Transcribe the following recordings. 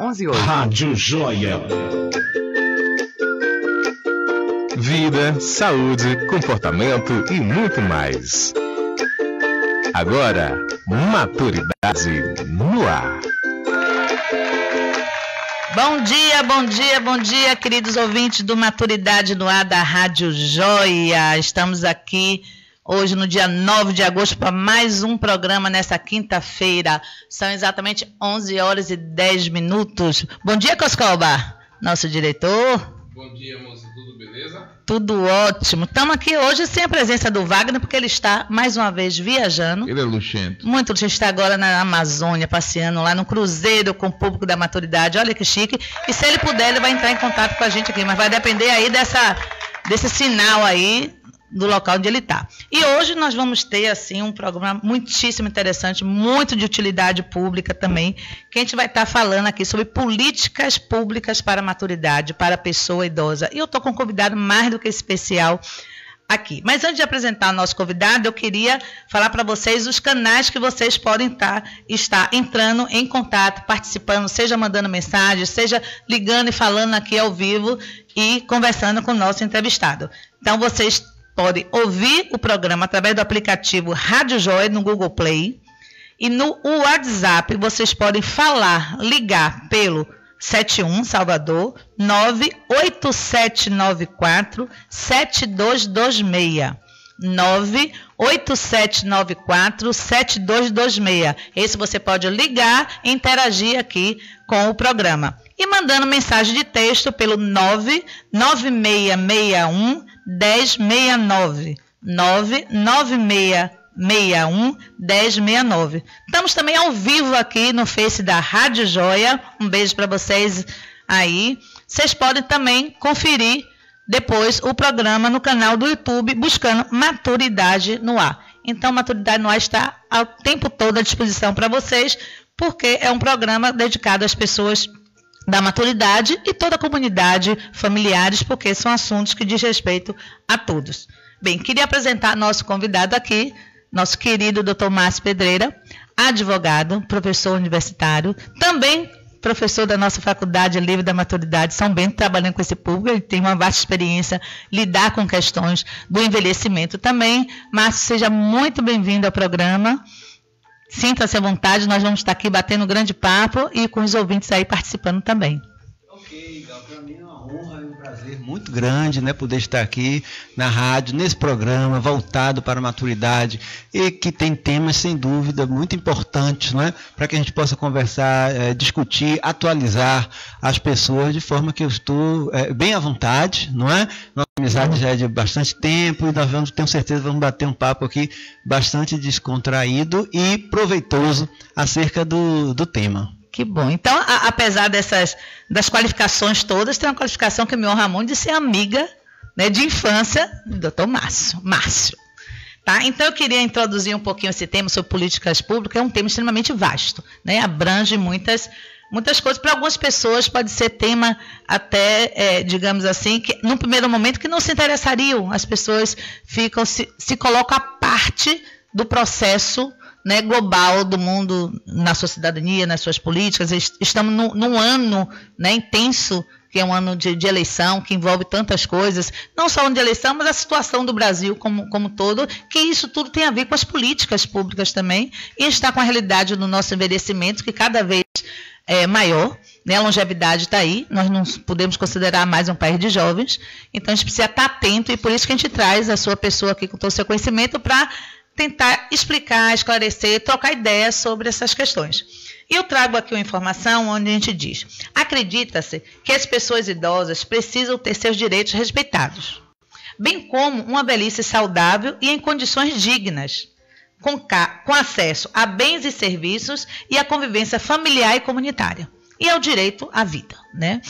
11 horas. Rádio Joia. Vida, saúde, comportamento e muito mais. Agora, Maturidade no ar. Bom dia, bom dia, bom dia, queridos ouvintes do Maturidade no ar da Rádio Joia. Estamos aqui hoje no dia 9 de agosto para mais um programa nessa quinta-feira. São exatamente 11 horas e 10 minutos. Bom dia, Coscoba, nosso diretor. Bom dia, moça, tudo beleza? Tudo ótimo. Estamos aqui hoje sem a presença do Wagner, porque ele está, mais uma vez, viajando. Ele é luxento. Muito luxento, está agora na Amazônia, passeando lá no cruzeiro com o público da Maturidade. Olha que chique. E se ele puder, ele vai entrar em contato com a gente aqui, mas vai depender aí desse sinal aí do local onde ele está. E hoje nós vamos ter, assim, um programa muitíssimo interessante, muito de utilidade pública também, que a gente vai estar falando aqui sobre políticas públicas para a maturidade, para a pessoa idosa. E eu estou com um convidado mais do que especial aqui. Mas antes de apresentar o nosso convidado, eu queria falar para vocês os canais que vocês podem estar entrando em contato, participando, seja mandando mensagem, seja ligando e falando aqui ao vivo e conversando com o nosso entrevistado. Então, vocês pode ouvir o programa através do aplicativo Rádio Joia no Google Play. E no WhatsApp vocês podem ligar pelo 71 Salvador 98794 7226. 98794 7226. Esse você pode ligar e interagir aqui com o programa. E mandando mensagem de texto pelo 99661 1069, 99661 1069. Estamos também ao vivo aqui no Face da Rádio Joia. Um beijo para vocês aí. Vocês podem também conferir depois o programa no canal do YouTube, buscando Maturidade no Ar. Então, Maturidade no Ar está o tempo todo à disposição para vocês, porque é um programa dedicado às pessoas da maturidade e toda a comunidade, familiares, porque são assuntos que diz respeito a todos. Bem, queria apresentar nosso convidado aqui, nosso querido Dr. Márcio Pedreira, advogado, professor universitário, também professor da nossa Faculdade Livre da Maturidade São Bento, trabalhando com esse público. Ele tem uma vasta experiência lidar com questões do envelhecimento também. Márcio, seja muito bem-vindo ao programa. Sinta-se à vontade, nós vamos estar aqui batendo um grande papo e com os ouvintes aí participando também. Ok, Gal, para mim é uma honra e um prazer muito grande, né, poder estar aqui na rádio, nesse programa voltado para a maturidade e que tem temas, sem dúvida, muito importantes, né, para que a gente possa conversar, discutir, atualizar as pessoas de forma que eu estou bem à vontade, não é? Nossa amizade já é de bastante tempo e nós tenho certeza, vamos bater um papo aqui bastante descontraído e proveitoso acerca do tema. Que bom. Então, apesar das qualificações todas, tem uma qualificação que me honra muito de ser amiga, né, de infância do Dr. Márcio. Tá? Então, eu queria introduzir um pouquinho esse tema sobre políticas públicas. É um tema extremamente vasto, né? Abrange muitas coisas. Para algumas pessoas pode ser tema até, digamos assim, que num primeiro momento que não se interessariam. As pessoas se colocam à parte do processo, né, global do mundo, na sua cidadania, nas suas políticas. Estamos num ano, né, intenso, que é um ano de eleição, que envolve tantas coisas, não só o ano de eleição, mas a situação do Brasil como todo, que isso tudo tem a ver com as políticas públicas também, e está com a realidade do nosso envelhecimento, que cada vez é maior, né, a longevidade está aí, nós não podemos considerar mais um país de jovens, então a gente precisa estar atento, e por isso que a gente traz a sua pessoa aqui com todo o seu conhecimento para tentar explicar, esclarecer, trocar ideias sobre essas questões. E eu trago aqui uma informação onde a gente diz: acredita-se que as pessoas idosas precisam ter seus direitos respeitados, bem como uma velhice saudável e em condições dignas, com acesso a bens e serviços e a convivência familiar e comunitária, e ao direito à vida, né?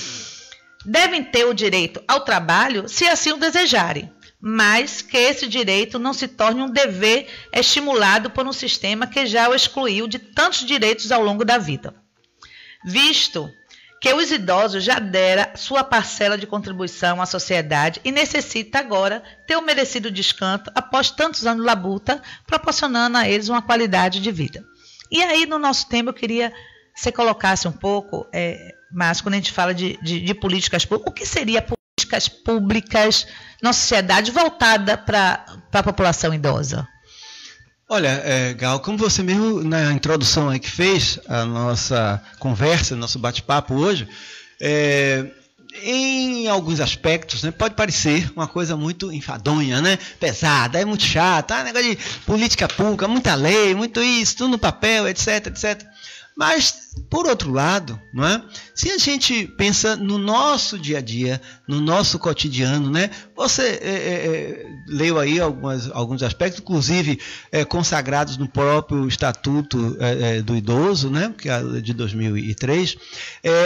Devem ter o direito ao trabalho se assim o desejarem, mas que esse direito não se torne um dever estimulado por um sistema que já o excluiu de tantos direitos ao longo da vida. Visto que os idosos já deram sua parcela de contribuição à sociedade e necessita agora ter o merecido descanso após tantos anos de labuta, proporcionando a eles uma qualidade de vida. E aí, no nosso tema, eu queria você colocasse um pouco, mas quando a gente fala de políticas públicas, o que seria políticas públicas na sociedade voltada para a população idosa? Olha, Gal, como você mesmo na introdução aí que fez a nossa conversa, nosso bate-papo hoje, em alguns aspectos, né, pode parecer uma coisa muito enfadonha, né, pesada, é muito chata, negócio de política pública, muita lei, muito isso, tudo no papel, etc, etc. Mas, por outro lado, não é? Se a gente pensa no nosso dia a dia, no nosso cotidiano, né? Você leu aí alguns aspectos, inclusive consagrados no próprio Estatuto do Idoso, né? Que é de 2003.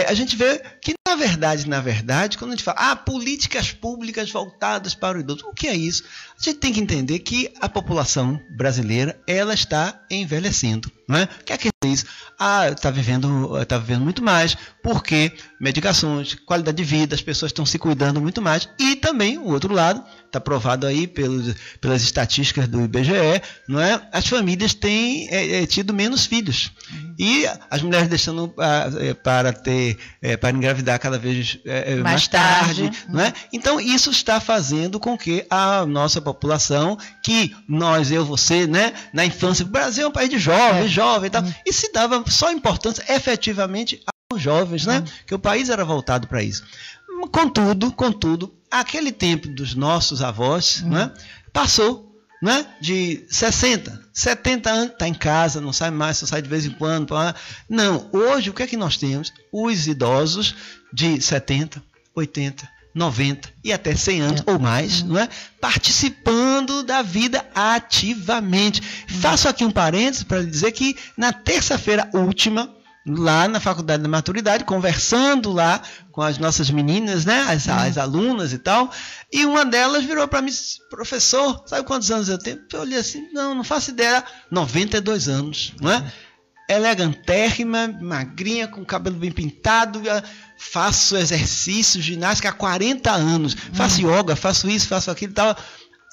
A gente vê que, na verdade, quando a gente fala políticas públicas voltadas para o idoso, o que é isso? A gente tem que entender que a população brasileira ela está envelhecendo. Não é? O que é isso? Está vivendo muito mais, porque medicações, qualidade de vida, as pessoas estão se cuidando muito mais. E também, o outro lado, está provado aí pelas estatísticas do IBGE, não é? As famílias têm tido menos filhos. E as mulheres deixando para engravidar cada vez mais tarde. Não é? Então, isso está fazendo com que a nossa população, que eu, você, né, na infância, o Brasil é um país de jovem e tal, e se dava só importância efetivamente aos jovens, né? Que o país era voltado para isso. Contudo, aquele tempo dos nossos avós, né, passou, né, de 60, 70 anos, está em casa, não sai mais, só sai de vez em quando. Não, hoje o que é que nós temos? Os idosos de 70, 80, 90 e até 100 anos ou mais, não é? Participando da vida ativamente. Faço aqui um parênteses para dizer que na terça-feira última, lá na Faculdade da Maturidade, conversando lá com as nossas meninas, né, as alunas e tal, e uma delas virou para mim, professor, sabe quantos anos eu tenho? Eu olhei assim, não faço ideia, 92 anos, não é? Elegantérrima, magrinha, com o cabelo bem pintado, faço exercício, ginástica há 40 anos, faço yoga, faço isso, faço aquilo e tal,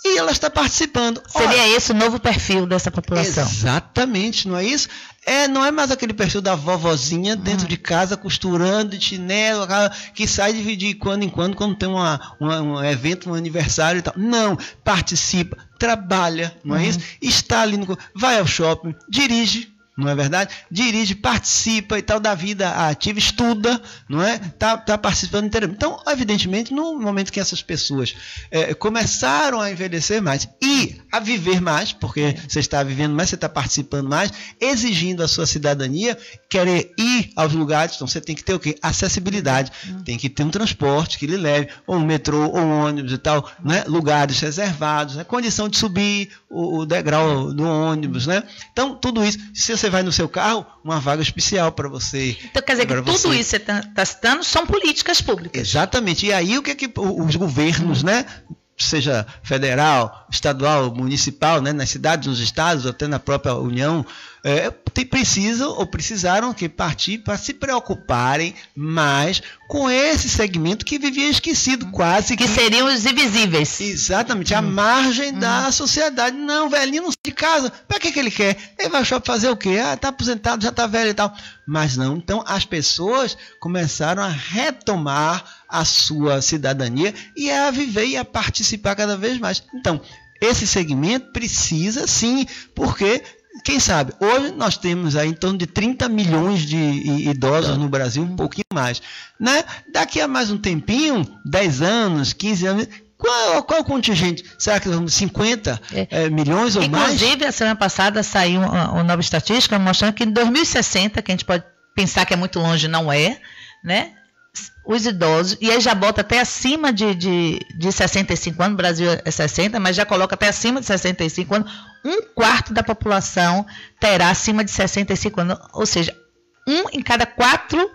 e ela está participando. Seria esse o novo perfil dessa população? Exatamente, não é isso? Não é mais aquele perfil da vovozinha dentro de casa, costurando, de chinelo, que sai de quando em quando tem um evento, um aniversário e tal. Não, participa, trabalha, não é isso? Está ali, vai ao shopping, dirige, não é verdade? Dirige, participa e tal da vida ativa, estuda, não é? Tá participando inteiramente. Então, evidentemente, no momento que essas pessoas começaram a envelhecer mais e a viver mais, porque você está vivendo mais, você está participando mais, exigindo a sua cidadania, querer ir aos lugares, então você tem que ter o quê? Acessibilidade. Tem que ter um transporte que lhe leve, ou um metrô, ou um ônibus e tal, né? Lugares reservados, né? Condição de subir o degrau do ônibus, né? Então, tudo isso, se você vai no seu carro, uma vaga especial para você. Então, quer dizer que tudo isso que você está citando são políticas públicas. Exatamente. E aí, o que é que os governos, né, seja federal, estadual, municipal, né, nas cidades, nos estados, até na própria União, precisaram partir para se preocuparem mais com esse segmento que vivia esquecido, quase que seriam os invisíveis. Exatamente, a margem da sociedade. Não, velhinho não sai de casa. Para que ele quer? Ele vai ao shopping fazer o quê? Está aposentado, já está velho e tal. Mas não. Então, as pessoas começaram a retomar a sua cidadania e a viver e a participar cada vez mais. Então, esse segmento precisa sim, porque quem sabe, hoje nós temos aí em torno de 30 milhões de idosos no Brasil, um pouquinho mais, né? Daqui a mais um tempinho, 10 anos, 15 anos, qual o contingente? Será que vamos 50 milhões ou mais? Inclusive, a semana passada saiu uma nova estatística mostrando que em 2060, que a gente pode pensar que é muito longe, não é, né? Os idosos, e aí já bota até acima de 65 anos, o Brasil é 60, mas já coloca até acima de 65 anos, 1/4 da população terá acima de 65 anos, ou seja, 1 em cada 4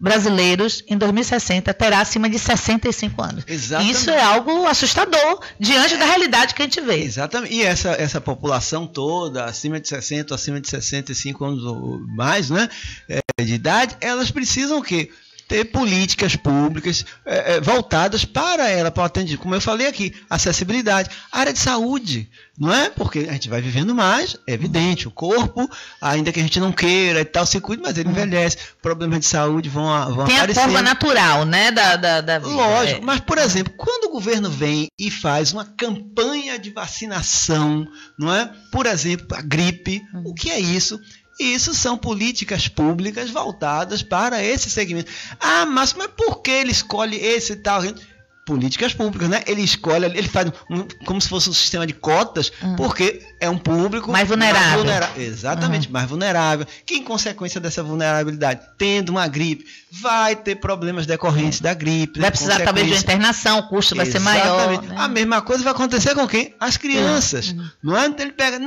brasileiros em 2060 terá acima de 65 anos. Exatamente. Isso é algo assustador diante da realidade que a gente vê. Exatamente. E essa população toda, acima de 60, acima de 65 anos ou mais, né, de idade, elas precisam o quê? ter políticas públicas voltadas para ela, para o atendimento. Como eu falei aqui, acessibilidade, área de saúde, não é? Porque a gente vai vivendo mais, é evidente, o corpo, ainda que a gente não queira e tal, se cuide, mas ele envelhece, problemas de saúde vão Tem aparecendo. a curva natural, né, da vida. Lógico, mas, por exemplo, quando o governo vem e faz uma campanha de vacinação, não é? Por exemplo, a gripe, o que é isso? Isso são políticas públicas voltadas para esse segmento. Ah, mas por que ele escolhe esse e tal? Políticas públicas, né? Ele escolhe, ele faz como se fosse um sistema de cotas, porque é um público mais vulnerável. Exatamente, mais vulnerável. Que, em consequência dessa vulnerabilidade, tendo uma gripe, vai ter problemas decorrentes da gripe. Vai precisar talvez de uma internação, o custo vai ser maior. Né? A mesma coisa vai acontecer com quem? As crianças. Não é? Então ele pega,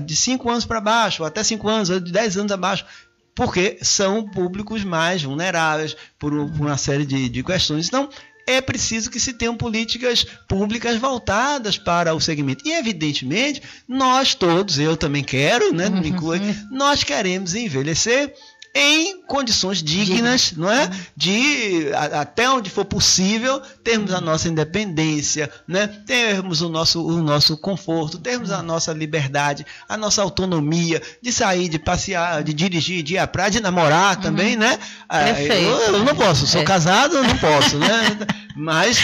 de 5 anos para baixo, ou até 5 anos, ou de 10 anos abaixo, porque são públicos mais vulneráveis por uma série de questões. Então, é preciso que se tenham políticas públicas voltadas para o segmento. E, evidentemente, nós todos, eu também quero, né, me inclui, nós queremos envelhecer em condições dignas, não é? De, até onde for possível, termos a nossa independência, né? Termos o nosso conforto, termos a nossa liberdade, a nossa autonomia de sair, de passear, de dirigir, de ir à praia, de namorar também, né? Eu não posso, sou casado, eu não posso, né? Mas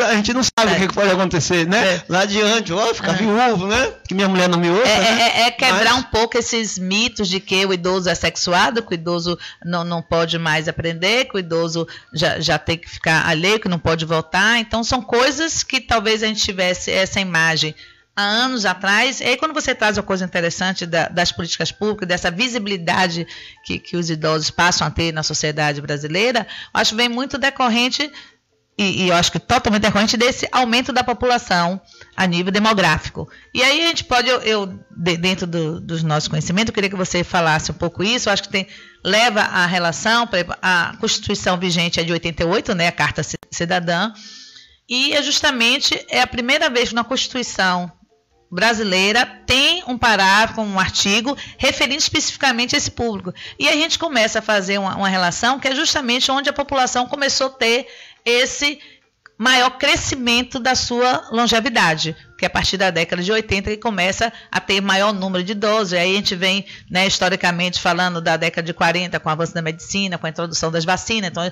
a gente não sabe o que pode acontecer, né? Lá adiante, ficar viúvo, né? Que minha mulher não me ouça. Quebrar um pouco esses mitos de que o idoso é sexuado, que o idoso não pode mais aprender, que o idoso já tem que ficar alheio, que não pode voltar. Então, são coisas que talvez a gente tivesse essa imagem há anos atrás. E aí, quando você traz uma coisa interessante das políticas públicas, dessa visibilidade que os idosos passam a ter na sociedade brasileira, eu acho que vem muito decorrente, e eu acho que totalmente decorrente desse aumento da população a nível demográfico. E aí a gente pode, dentro dos nossos conhecimentos, eu queria que você falasse um pouco isso. Eu acho que leva a relação, a Constituição vigente é de 88, né, a Carta Cidadã, e justamente é a primeira vez que na Constituição brasileira tem um parágrafo, um artigo referindo especificamente a esse público. E a gente começa a fazer uma relação que é justamente onde a população começou a ter esse maior crescimento da sua longevidade, que é a partir da década de 80 que começa a ter maior número de idosos. E aí a gente vem, né, historicamente falando da década de 40, com o avanço da medicina, com a introdução das vacinas. Então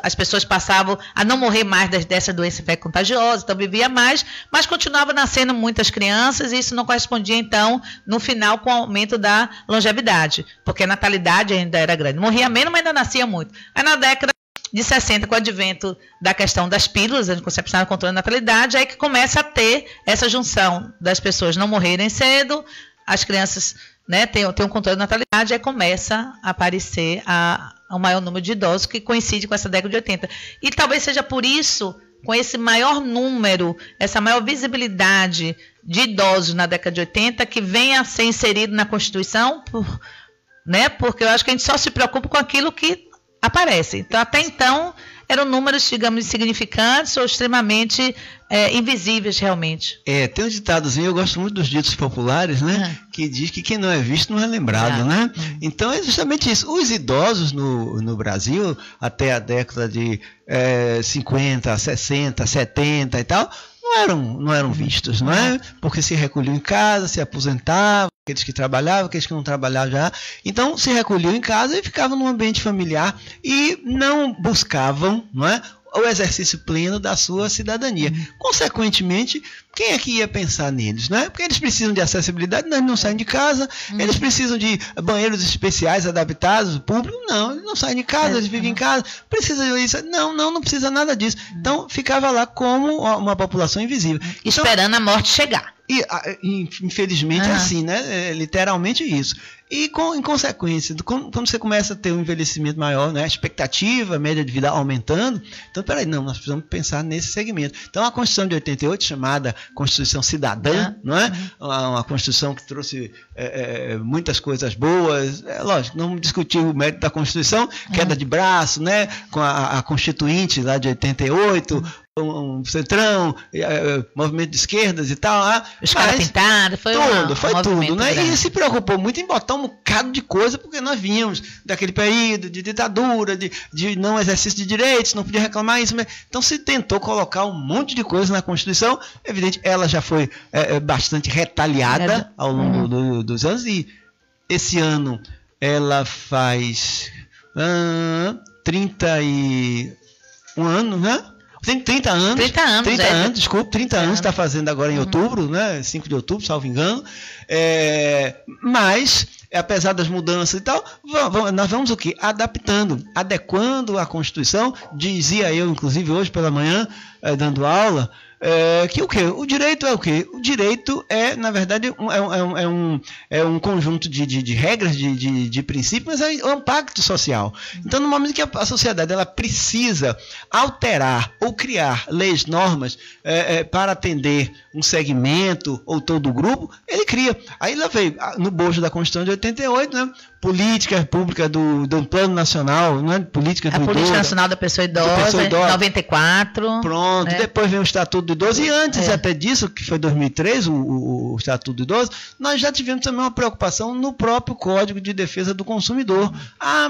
as pessoas passavam a não morrer mais dessa doença contagiosa, então vivia mais, mas continuava nascendo muitas crianças, e isso não correspondia, então, no final, com o aumento da longevidade, porque a natalidade ainda era grande. Morria menos, mas ainda nascia muito. Aí na década de 60, com o advento da questão das pílulas, anticoncepcionais, controle da natalidade, aí que começa a ter essa junção das pessoas não morrerem cedo, as crianças, né, tem um controle da natalidade, aí começa a aparecer um maior número de idosos, que coincide com essa década de 80. E talvez seja por isso, com esse maior número, essa maior visibilidade de idosos na década de 80, que venha a ser inserido na Constituição, né, porque eu acho que a gente só se preocupa com aquilo que aparece. Então, até então, eram números, digamos, insignificantes ou extremamente invisíveis, realmente. Tem um ditadozinho, eu gosto muito dos ditos populares, né? Que diz que quem não é visto não é lembrado, né? Então, é justamente isso. Os idosos no Brasil, até a década de 50, 60, 70 e tal, não eram vistos, não é? Porque se recolhiam em casa, se aposentavam, aqueles que trabalhavam, aqueles que não trabalhavam já. Então, se recolhiam em casa e ficavam num ambiente familiar e não buscavam, não é, o exercício pleno da sua cidadania. Consequentemente, quem é que ia pensar neles, né? Porque eles precisam de acessibilidade, eles não saem de casa, eles precisam de banheiros especiais adaptados, público, não, eles não saem de casa, eles vivem em casa, precisa disso, não precisa nada disso. Então, ficava lá como uma população invisível. Esperando a morte chegar. E, infelizmente, é assim, né? É literalmente isso. E, em consequência, quando você começa a ter um envelhecimento maior, né? A expectativa, a média de vida aumentando, então, peraí, nós precisamos pensar nesse segmento. Então, a Constituição de 88, chamada Constituição Cidadã, não é? Uma Constituição que trouxe muitas coisas boas. Lógico, não discutir o mérito da Constituição, queda de braço, né? Com a Constituinte lá de 88, um centrão, movimento de esquerdas e tal. Os caras pintados, foi tudo, né? Grande. E se preocupou muito em botar um bocado de coisa, porque nós vínhamos daquele período de ditadura, de não exercício de direitos, não podia reclamar isso. Então se tentou colocar um monte de coisa na Constituição. Evidente, ela já foi bastante retaliada ao longo dos anos, e esse ano ela faz 31 anos, né? Tem 30 anos. 30 anos, desculpa, 30 anos, está fazendo agora em outubro, né? 5 de outubro, salvo engano. Mas, apesar das mudanças e tal, nós vamos o quê? Adaptando, adequando a Constituição. Dizia eu, inclusive, hoje pela manhã, dando aula, que o quê? O direito é o quê? O direito é, na verdade, um conjunto de regras, de princípios, mas é um pacto social. Então, no momento que a sociedade ela precisa alterar ou criar leis, normas para atender um segmento ou todo o grupo, ele cria. Aí lá veio, no bojo da Constituição de 88, né? Política pública do Plano Nacional, né? Política Nacional da Pessoa Idosa, 94. Pronto, né? Depois vem o Estatuto do Idoso, e antes até disso, que foi 2003, o Estatuto do Idoso, nós já tivemos também uma preocupação no próprio Código de Defesa do Consumidor.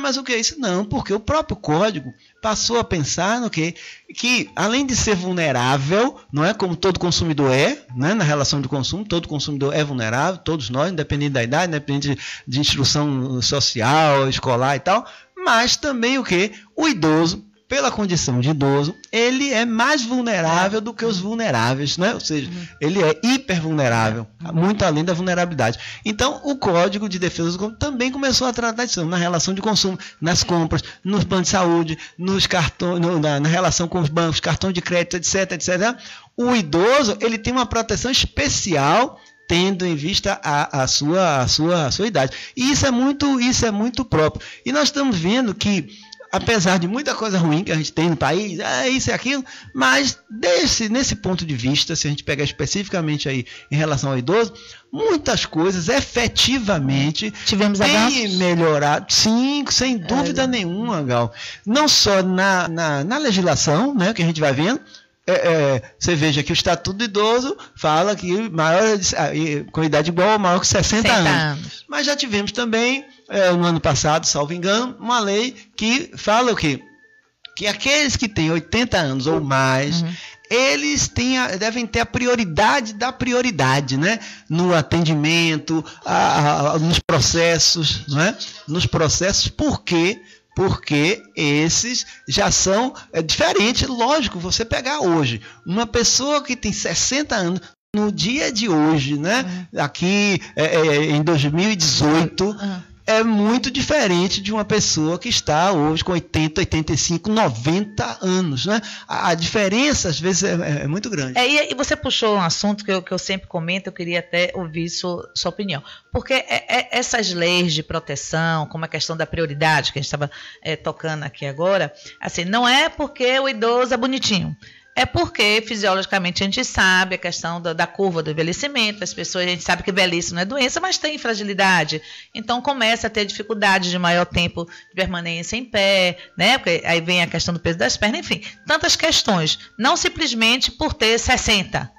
Mas o que é isso? Não, porque o próprio Código passou a pensar no quê? Que além de ser vulnerável, não é como todo consumidor né? Na relação de consumo, todo consumidor é vulnerável, todos nós, independente da idade, independente de instrução social, escolar e tal, mas também o quê? O idoso, pela condição de idoso, ele é mais vulnerável do que os vulneráveis, né? Ou seja, ele é hipervulnerável, muito além da vulnerabilidade. Então, o Código de Defesa do Consumidor também começou a tratar disso, na relação de consumo, nas compras, nos planos de saúde, nos cartões, na relação com os bancos, cartão de crédito, etc. O idoso, ele tem uma proteção especial, tendo em vista a sua idade. E isso é muito próprio. E nós estamos vendo que, apesar de muita coisa ruim que a gente tem no país, isso e aquilo, mas nesse ponto de vista, se a gente pegar especificamente aí em relação ao idoso, muitas coisas efetivamente têm melhorado. Sim, sem dúvida nenhuma, Gal. Não só na legislação, né, que a gente vai vendo. Você veja que o Estatuto do Idoso fala que com idade igual ou maior que 60 anos. Mas já tivemos também, no ano passado, salvo engano, uma lei que fala o quê? Que aqueles que têm 80 anos ou mais, eles devem ter a prioridade da prioridade, né? No atendimento, nos processos, né? Nos processos, porque esses já são diferentes. Lógico, você pegar hoje uma pessoa que tem 60 anos, no dia de hoje, né? Aqui em 2018, é muito diferente de uma pessoa que está hoje com 80, 85, 90 anos, né? A diferença, às vezes, é muito grande. E você puxou um assunto que eu sempre comento, eu queria até ouvir sua opinião. Porque essas leis de proteção, como a questão da prioridade, que a gente estava tocando aqui agora, assim, não é porque o idoso é bonitinho. É porque, fisiologicamente, a gente sabe a questão da curva do envelhecimento, as pessoas, a gente sabe que velhice não é doença, mas tem fragilidade. Então, começa a ter dificuldade de maior tempo de permanência em pé, né? Porque aí vem a questão do peso das pernas, enfim, tantas questões. Não simplesmente por ter 60.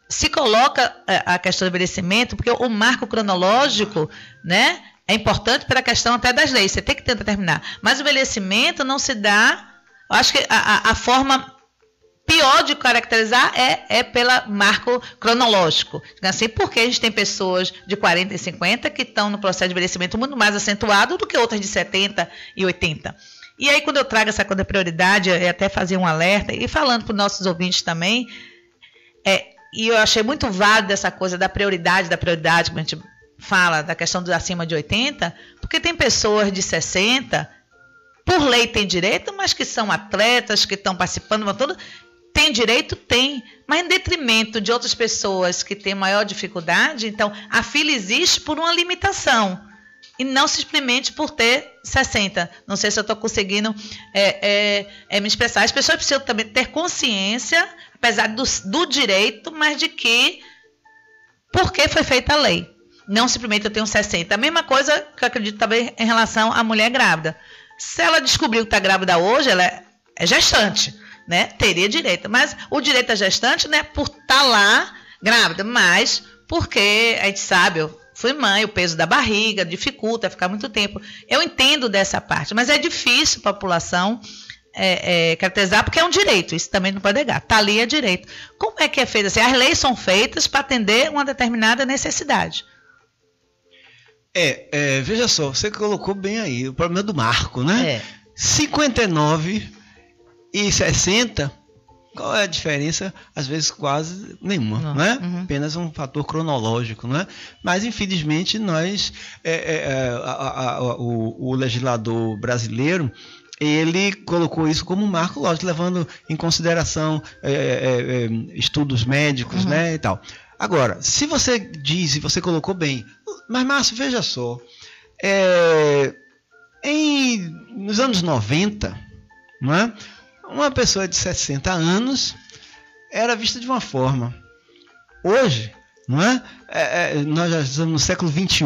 Se coloca a questão do envelhecimento, porque o marco cronológico, né, é importante para a questão até das leis, você tem que tentar terminar. Mas o envelhecimento não se dá, eu acho que a forma pior de caracterizar é pela marco cronológico. Assim, porque a gente tem pessoas de 40 e 50 que estão no processo de envelhecimento muito mais acentuado do que outras de 70 e 80. E aí, quando eu trago essa coisa da prioridade, eu até fazia um alerta, e falando para os nossos ouvintes também, e eu achei muito válido essa coisa da prioridade, como a gente fala, da questão do acima de 80, porque tem pessoas de 60, por lei tem direito, mas que são atletas, que estão participando, tudo. Tem direito? Tem, mas em detrimento de outras pessoas que têm maior dificuldade. Então, a fila existe por uma limitação e não simplesmente por ter 60. Não sei se eu estou conseguindo me expressar. As pessoas precisam também ter consciência, apesar do direito, mas de que por que foi feita a lei. Não simplesmente eu tenho 60. A mesma coisa que eu acredito também em relação à mulher grávida. Se ela descobriu que está grávida hoje, ela é gestante. né, teria direito. Mas o direito à gestante, né, por estar lá grávida, mas porque a gente sabe, eu fui mãe, o peso da barriga dificulta ficar muito tempo. Eu entendo dessa parte, mas é difícil a população caracterizar, porque é um direito, isso também não pode negar. Está ali, é direito. Como é que é feito assim? As leis são feitas para atender uma determinada necessidade. Veja só, você colocou bem aí o problema do marco, né? 59 e 60, qual é a diferença? Às vezes quase nenhuma, né? Apenas um fator cronológico, né? Mas infelizmente nós, o legislador brasileiro, ele colocou isso como um marco lógico, levando em consideração estudos médicos, né, e tal. Agora, se você diz, e você colocou bem, mas Márcio, veja só, nos anos 90, não é? Uma pessoa de 60 anos era vista de uma forma. Hoje, não é? Nós já estamos no século XXI,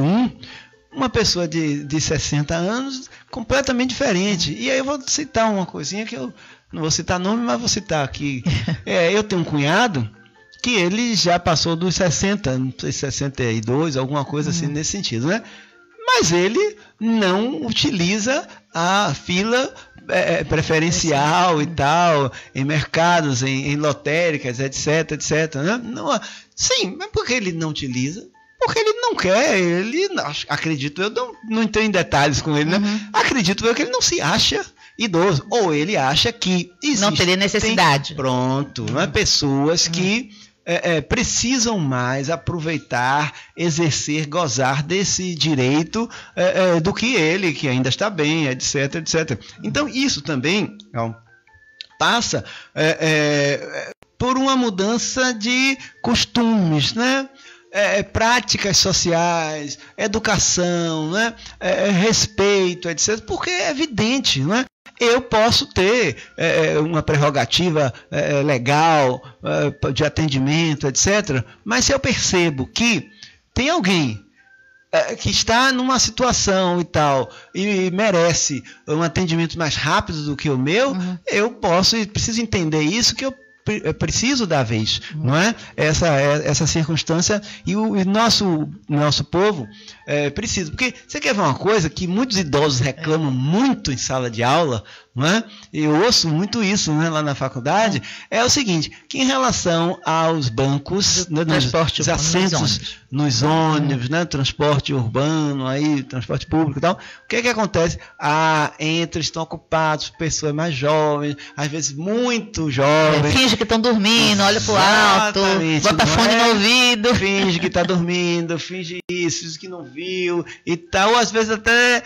uma pessoa de 60 anos completamente diferente. E aí eu vou citar uma coisinha que eu não vou citar nome, mas vou citar aqui. Eu tenho um cunhado que ele já passou dos 60, não sei, 62, alguma coisa assim nesse sentido, né? Mas ele não utiliza a fila preferencial e tal, em mercados, em lotéricas, etc, né? Não, sim, mas por que ele não utiliza? Porque ele não quer, acredito eu, não entrei em detalhes com ele, né? Acredito eu que ele não se acha idoso, ou ele acha que existe, não teria necessidade. Pronto, né? Pessoas que precisam mais aproveitar, exercer, gozar desse direito do que ele, que ainda está bem, etc. Então, isso também passa por uma mudança de costumes, né? Práticas sociais, educação, né? Respeito, etc. Porque é evidente, não é? Eu posso ter uma prerrogativa legal de atendimento, etc. Mas se eu percebo que tem alguém que está numa situação e tal e merece um atendimento mais rápido do que o meu, eu posso e preciso entender isso, que eu preciso da vez, não é? Essa circunstância, e o nosso povo precisa. Porque você quer ver uma coisa que muitos idosos reclamam muito em sala de aula, não é? Eu ouço muito isso, né, lá na faculdade, é o seguinte, que em relação aos bancos, né, nos assentos nos ônibus, né, transporte urbano, aí, transporte público e tal, o que acontece? Estão ocupados pessoas mais jovens, às vezes muito jovens. Finge que estão dormindo, olha pro alto, bota fone no ouvido. Finge que está dormindo, finge isso, finge que não viu e tal, às vezes até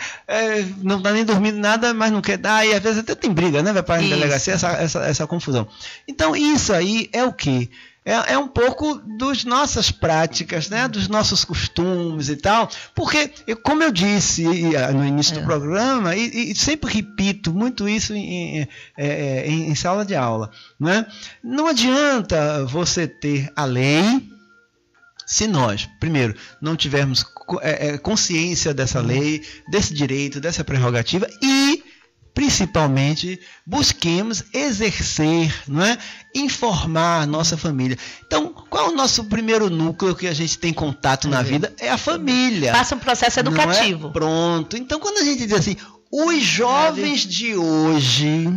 não está nem dormindo nada, mas não quer dar, e às vezes até tem briga, né? Vai para a delegacia, essa confusão. Então, isso aí é o quê? É um pouco das nossas práticas, né? Dos nossos costumes e tal, porque, como eu disse no início do programa, e sempre repito muito isso em sala de aula, né? Não adianta você ter a lei se nós, primeiro, não tivermos consciência dessa lei, desse direito, dessa prerrogativa e principalmente busquemos exercer, não é? Informar nossa família. Então, qual é o nosso primeiro núcleo que a gente tem contato na vida? É a família. Passa um processo educativo. Pronto. Então, quando a gente diz assim, os jovens de hoje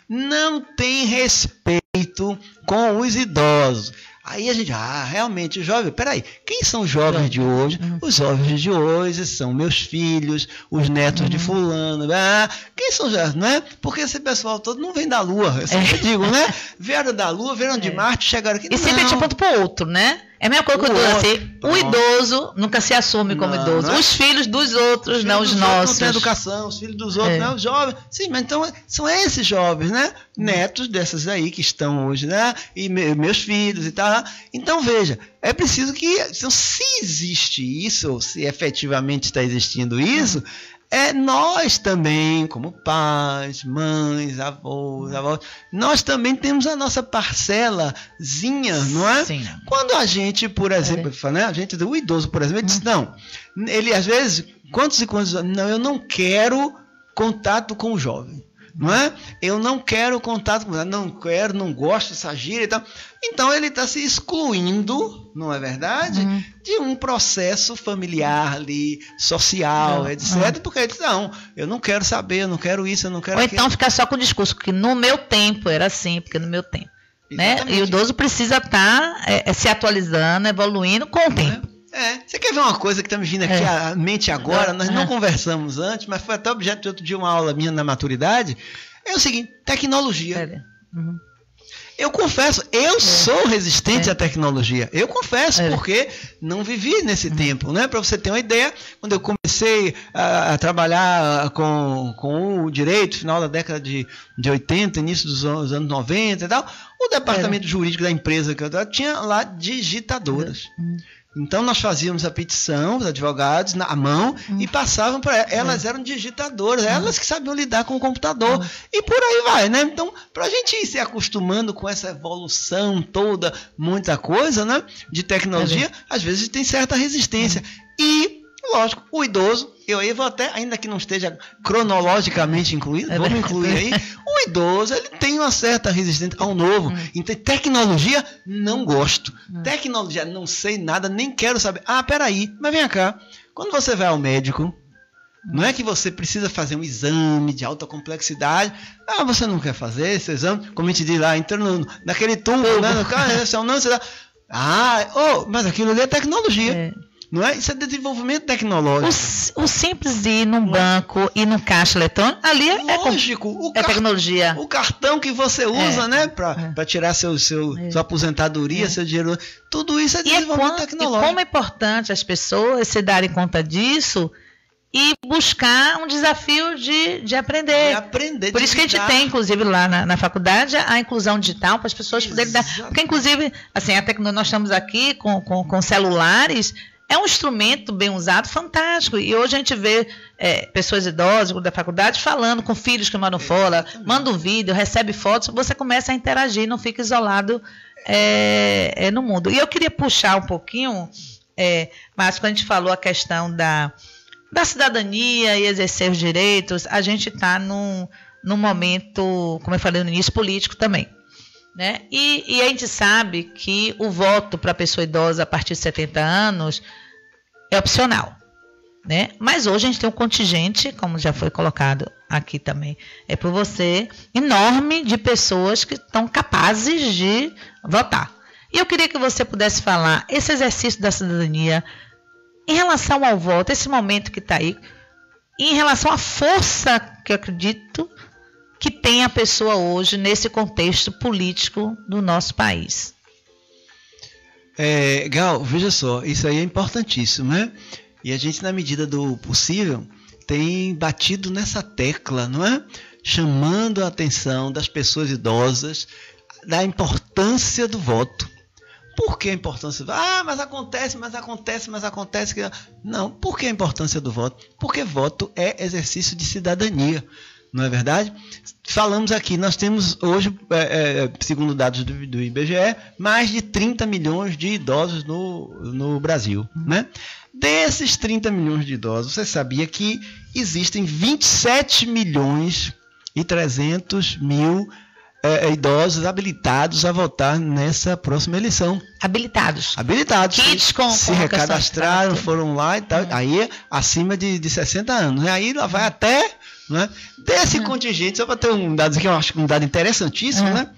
não têm respeito com os idosos. Aí a gente, realmente, os jovens, peraí, quem são os jovens de hoje? Os jovens de hoje são meus filhos, os netos de fulano, quem são já, né? Porque esse pessoal todo não vem da Lua, eu sempre digo, né? Vieram da Lua, vieram de Marte, chegaram aqui. E sempre de ponto para o outro, né? É a mesma coisa que o idoso, assim, o idoso nunca se assume como idoso. Os filhos dos outros, não os nossos. Não tem educação, os filhos dos outros, não, os jovens. Sim, mas então são esses jovens, né? Netos dessas aí que estão hoje, né? E meus filhos e tal. Então, veja, é preciso que, então, se existe isso, ou se efetivamente está existindo isso, nós também, como pais, mães, avós, nós também temos a nossa parcelazinha, não é? Sim. Quando a gente, por exemplo, né, o idoso, por exemplo, ele diz, não, ele às vezes, quantos e quantos, não, eu não quero contato com o jovem. não é? Eu não quero contato com ela, não gosto dessa gíria e tal. Então ele está se excluindo, não é verdade? De um processo familiar ali, social, etc. Porque ele diz, não, eu não quero saber, eu não quero isso, eu não quero Ou aquilo. então ficar só com o discurso, que no meu tempo era assim, porque no meu tempo. Né? E o idoso precisa estar se atualizando, evoluindo com o tempo. Você quer ver uma coisa que está me vindo aqui à mente agora? Nós não conversamos antes, mas foi até objeto de outro dia uma aula minha na maturidade. É o seguinte, tecnologia. Eu confesso, eu sou resistente à tecnologia. Eu confesso, porque não vivi nesse tempo. Né? Para você ter uma ideia, quando eu comecei a trabalhar com o direito, final da década de 80, início dos anos 90 e tal, o departamento jurídico da empresa que eu trabalhava tinha lá digitadoras. Então nós fazíamos a petição, os advogados, à mão, e passavam para elas. Elas eram digitadoras, elas que sabiam lidar com o computador. E por aí vai, né? Então, para a gente ir se acostumando com essa evolução toda, muita coisa, né? De tecnologia, às vezes tem certa resistência. E, lógico, o idoso, eu aí vou até, ainda que não esteja cronologicamente incluído, vamos incluir aí, o idoso, ele tem uma certa resistência ao novo. Então, tecnologia, não gosto. Tecnologia, não sei nada, nem quero saber. Ah, peraí, mas vem cá. Quando você vai ao médico, não é que você precisa fazer um exame de alta complexidade. Ah, você não quer fazer esse exame? Como a gente diz lá, entra naquele tubo, né? No carro, não, você dá. Mas aquilo ali é tecnologia. Não é? Isso é desenvolvimento tecnológico. O simples de ir num banco e num caixa eletrônico, ali lógico, é tecnologia. O cartão que você usa, né, para tirar sua aposentadoria, seu dinheiro, tudo isso é desenvolvimento tecnológico. E como é importante as pessoas se darem conta disso e buscar um desafio de aprender. Por isso que a gente tem, inclusive, lá na faculdade, a inclusão digital, para as pessoas poderem dar. Porque, inclusive, assim, nós estamos aqui com celulares. É um instrumento bem usado, fantástico. E hoje a gente vê pessoas idosas da faculdade falando com filhos que moram fora, manda um vídeo, recebe fotos, você começa a interagir, não fica isolado no mundo. E eu queria puxar um pouquinho, mas quando a gente falou a questão da cidadania e exercer os direitos, a gente está num momento, como eu falei no início, político também. Né? E a gente sabe que o voto para a pessoa idosa a partir de 70 anos é opcional. Né? Mas hoje a gente tem um contingente, como já foi colocado aqui também, por você, enorme de pessoas que estão capazes de votar. E eu queria que você pudesse falar esse exercício da cidadania em relação ao voto, esse momento que está aí, em relação à força que eu acredito que tem a pessoa hoje nesse contexto político do nosso país. Gal, veja só, isso aí é importantíssimo, né? E a gente, na medida do possível, tem batido nessa tecla, não é? Chamando a atenção das pessoas idosas da importância do voto. Por que a importância do voto? Mas acontece. Não, por que a importância do voto? Porque voto é exercício de cidadania. Não é verdade? Falamos aqui, nós temos hoje, segundo dados do IBGE, mais de 30 milhões de idosos no Brasil. Né? Desses 30 milhões de idosos, você sabia que existem 27 milhões e 300 mil idosos habilitados a votar nessa próxima eleição. Habilitados. Kits se recadastraram, foram lá e tal. Aí acima de 60 anos. Né? Aí vai até... Né? Desse contingente, só para ter um dado aqui, eu acho que um dado interessantíssimo, né?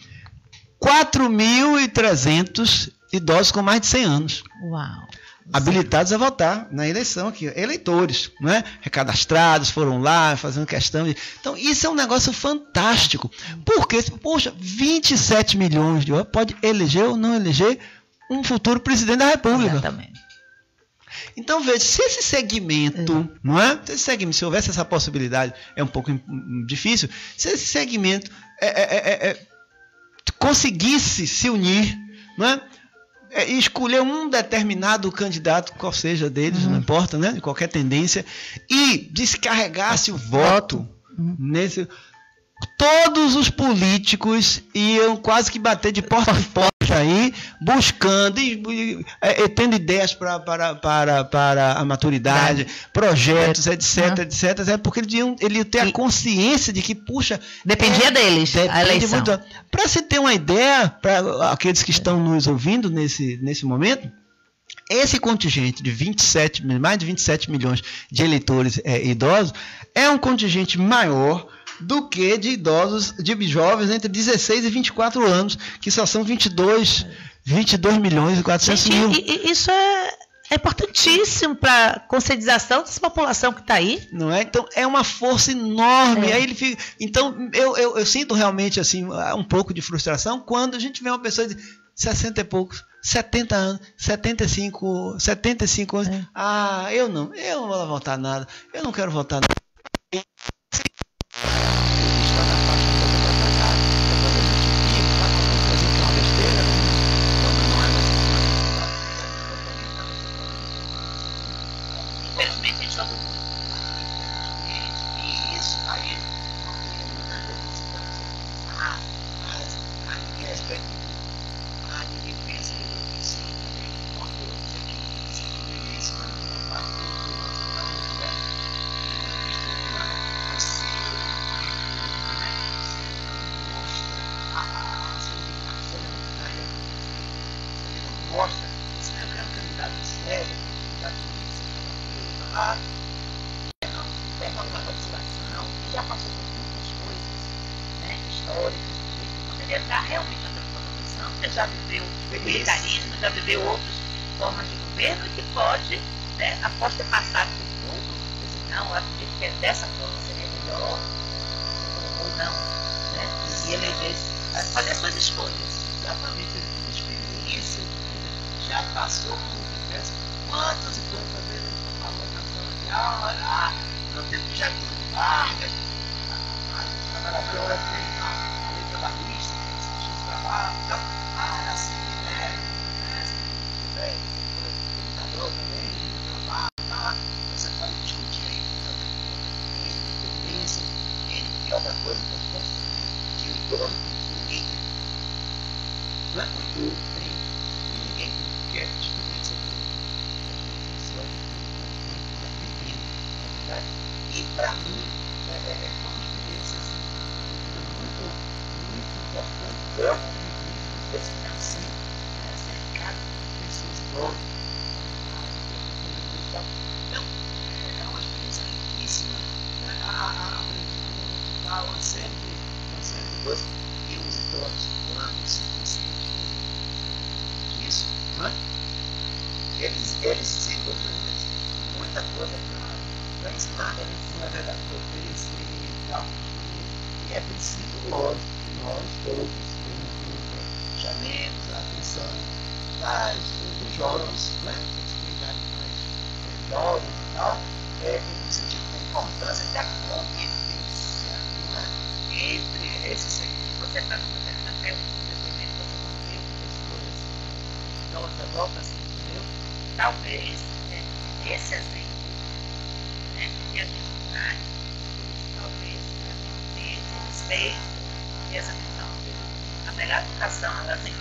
4.300 idosos com mais de 100 anos. Uau! Habilitados a votar na eleição aqui, eleitores, né? Recadastrados, foram lá fazendo questão de... Então, isso é um negócio fantástico. Porque, poxa, 27 milhões de idosos pode eleger ou não eleger um futuro presidente da República. Exatamente. Então, veja, se esse segmento, não é? Se houvesse essa possibilidade, é um pouco difícil, se esse segmento conseguisse se unir, não é? E escolher um determinado candidato, qual seja deles, não importa, né? De qualquer tendência, e descarregasse o voto nesse... todos os políticos iam quase que bater de porta em porta aí, buscando e tendo ideias para a maturidade, projetos, etc, porque ele ia ter a consciência de que, puxa... Dependia deles, a eleição. Para se ter uma ideia, para aqueles que estão nos ouvindo nesse momento, esse contingente de mais de 27 milhões de eleitores idosos é um contingente maior do que de idosos, de jovens entre 16 e 24 anos, que só são 22 milhões e 400 mil. Isso é importantíssimo para a conscientização dessa população que está aí. Não é? Então, é uma força enorme. Aí ele fica... Então, eu sinto realmente assim, um pouco de frustração quando a gente vê uma pessoa de 60 e poucos, 70 anos, 75 anos. Eu não vou votar nada. Eu não quero votar nada. Infelizmente, a gente ouve muito. E isso aí ninguém pensa que sim, mostra que você é um candidato sério, não tem uma motivação, já passou por muitas coisas, né, históricas, poderia dar realmente a transformação, você já viveu militarismo, já viveu outras formas de governo e que pode, né, após ter passado por tudo, dizer, não, eu acredito que dessa forma seria melhor, ou não, né, e eleger, fazer as suas escolhas. Exatamente, a experiência já passou por diversas, quantas e quantas vezes a gente falou na sala de aula, no tempo de Getúlio Vargas, a trabalhadora fez a lei trabalhista, fez os trabalhos, então, assim, o computador também, trabalho, você pode discutir aí, independência, e outra coisa que eu posso dizer, que o idoso político não é muito bem, ninguém quer discutir sobre e para mim é uma experiência assim, muito importante. Eu vivi esse assim, cercado de pessoas boas. Então, é uma experiência riquíssima. Há uma série de coisas. E os idosos, quando se conscientizam disso, né? Eles se envolvem muita coisa para ensinar, na verdade, para oferecer e tal. E é preciso, lógico, que nós todos chamemos a atenção dos jovens, né? Explicarem para os jovens e tal, no sentido da importância da convivência, né? Entre esses segmentos. Você está numa certa independente, você convive com pessoas idosas, voltas, entendeu? Talvez esse exemplo que a gente traz, talvez a gente tenha esse respeito e essa questão. A melhor educação é assim,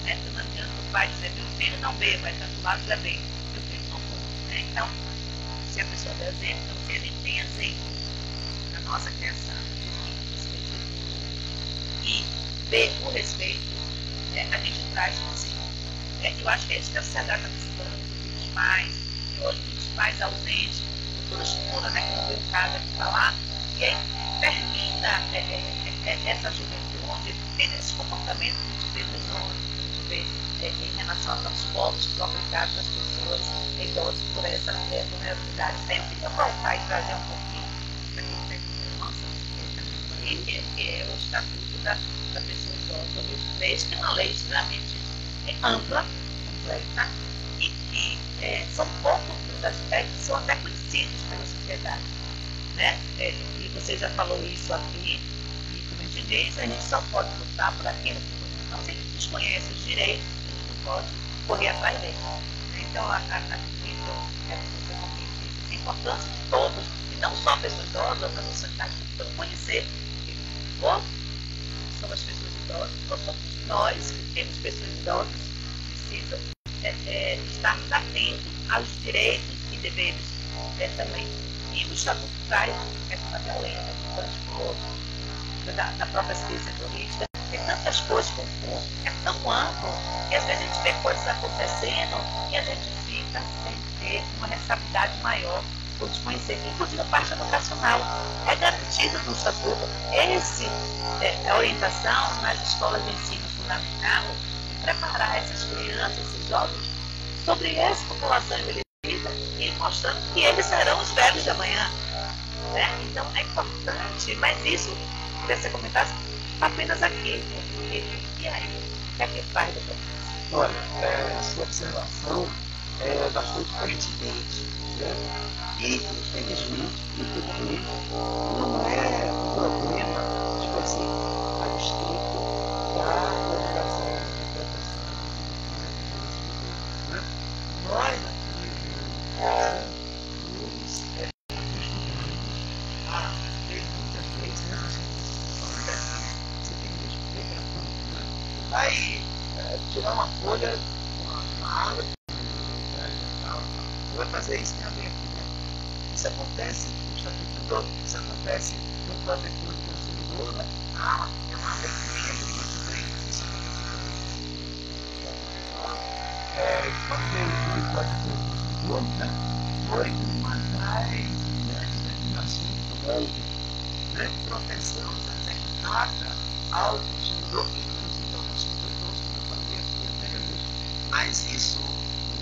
né? Não adianta o pai dizer, meu filho não bebe, vai estar do lado já bem, meu filho não come, né? Então, se a pessoa der exemplo, então, se a gente tem exemplo na nossa criação e ver o respeito, né? A gente traz consigo. Eu acho que é isso que a sociedade está precisando, dos pais, e hoje muitos pais ausentes, todas escura, né, que não veio em casa de falar, e aí termina essa juventude tendo esse comportamento que a gente vê nos homens, que a gente vê em relação aos transportes aplicados às pessoas idosas por essa vulnerabilidade. Sempre que eu voltar e trazer um pouquinho daquilo que tem nossa aí, que é o estatuto da pessoa idosa, 2003, que é uma lei extremamente ampla, completa, e que são poucos dos aspectos que são até conhecidos pela sociedade, né? E você já falou isso aqui, e como a gente diz, a gente só pode lutar por aquilo que não se desconhece os direitos, a gente não pode correr atrás deles. Então, acredito que você compreende a importância de todos, e não só a pessoa idosa, mas a sociedade, para conhecer ou são as pessoas idosas, ou somos nós que temos pessoas idosas que precisam estarmos atentos aos direitos e deveres também. E o Estatuto traz a questão da violência, do transporte, da própria assistência jurídica, tem tantas coisas, é tão amplo, que às vezes a gente vê coisas acontecendo e a gente fica sem ter uma responsabilidade maior por desconhecer, inclusive a parte educacional. É garantido no Estatuto a orientação nas escolas de ensino fundamental de preparar essas crianças, esses jovens, sobre essa população envelhecida e mostrando que eles serão os velhos de amanhã. Né? Então é importante, mas isso, que você comentasse, apenas aqui. E aí? O que é que faz, doutor? Olha, sua observação é bastante pertinente, né? E, infelizmente, não é um problema, tipo assim, a respeito da legislação de proteção, né? Nós aqui no Brasil nos acostumamos a ter muitas vezes, né? Você tem que explicar tudo, né? Vai tirar uma folha, uma árvore, vai fazer isso, tem a ver aqui, né? Isso acontece no Estatuto do Dono, isso acontece no Código do Consumidor, né? É uma alegria muito bem, isso quando veio o Código do Consumidor, né? Foi uma das grandes legislações do mundo, né? Proteção executada ao consumidor, inclusive ao consumidor idoso, como eu falei aqui anteriormente. Mas isso,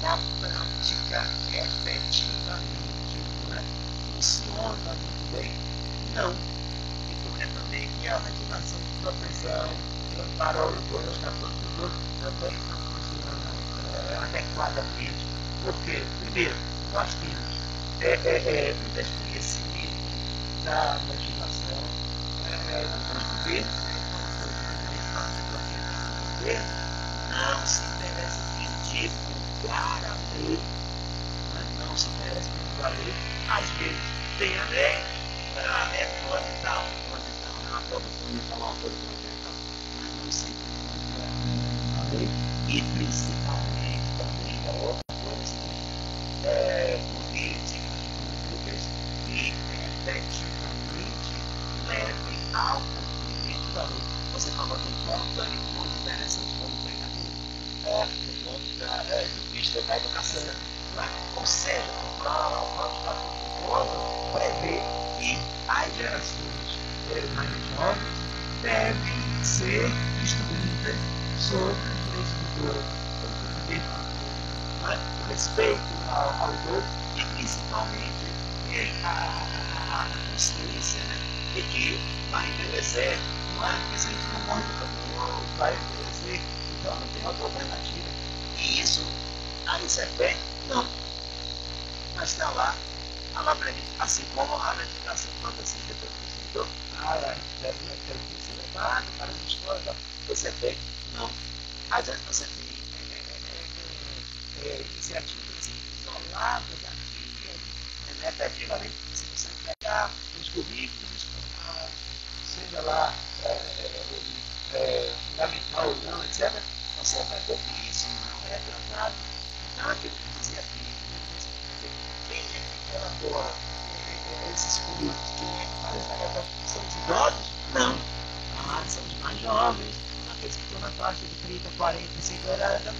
na prática, efetivamente, né, funciona muito bem? Não. E como é também que a legislação de proteção para o idoso também não funciona adequadamente. Porque, primeiro, nós temos um desconhecimento da legislação dos governos, não se interessa em divulgar a lei, não se interessa em divulgar a lei. Às vezes tem a lei coisa e tal, uma promoção e tal, uma coisa e tal, mas não se divulga a lei. E principalmente também a outra coisa, políticas públicas que efetivamente levem ao cumprimento da lei. Você falou de um ponto ali muito interessante como treinador, do ponto de vista da educação. Né? Ou seja, o próprio Estatuto do Povo prevê que as gerações mais jovens devem ser instruídas sobre os direitos do povo, sobre o respeito ao idoso e principalmente a consciência, né, de que vai envelhecer. Não é que se a gente não morre do caminho, vai envelhecer. Então não tem outra alternativa. E isso, aí isso é feito? Não. Mas está lá prevista, assim como a legislação de proteção do consumidor, deve ser levado para as escolas, isso é feito? Não. Às vezes você tem iniciativas isoladas aqui e ali. Efetivamente, se você pegar os currículos escolares, seja lá fundamental ou não, etc., você vai ver que isso não é tratado. Então, aquilo que eu dizia aqui, quem é que elabora esses currículos? Quem é que faz essa questão? São os idosos? Não. São os mais jovens, aqueles que estão na faixa de 30, 40, 50 anos.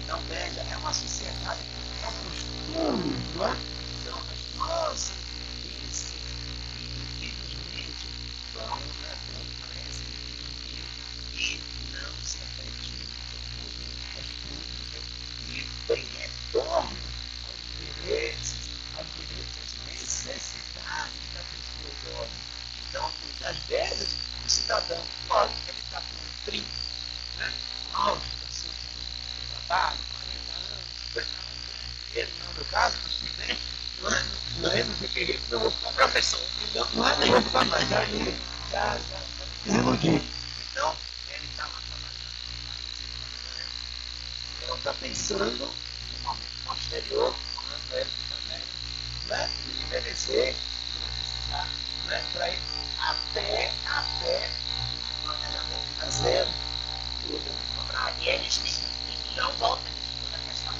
Então, veja, é uma sociedade que é costume, não é? São as nossas vivências que, infelizmente, vão levando para esse nível e não se efetiva políticas públicas e tem retorno aos direitos, às necessidades da pessoa jovem. Então, muitas vezes, o cidadão, lógico que ele está com 30, né? Auge da sua trabalho, 40 anos, 50 anos, não é o meu caso, mas tudo bem, não fiquei rico, não vou ficar professor, então não é nem vou ficar mais, já desiludi. Então, ele está lá trabalhando, ele não está pensando no momento posterior, quando ele também, né, envelhecer, precisar, né, para ir até existem, e eu volto a questão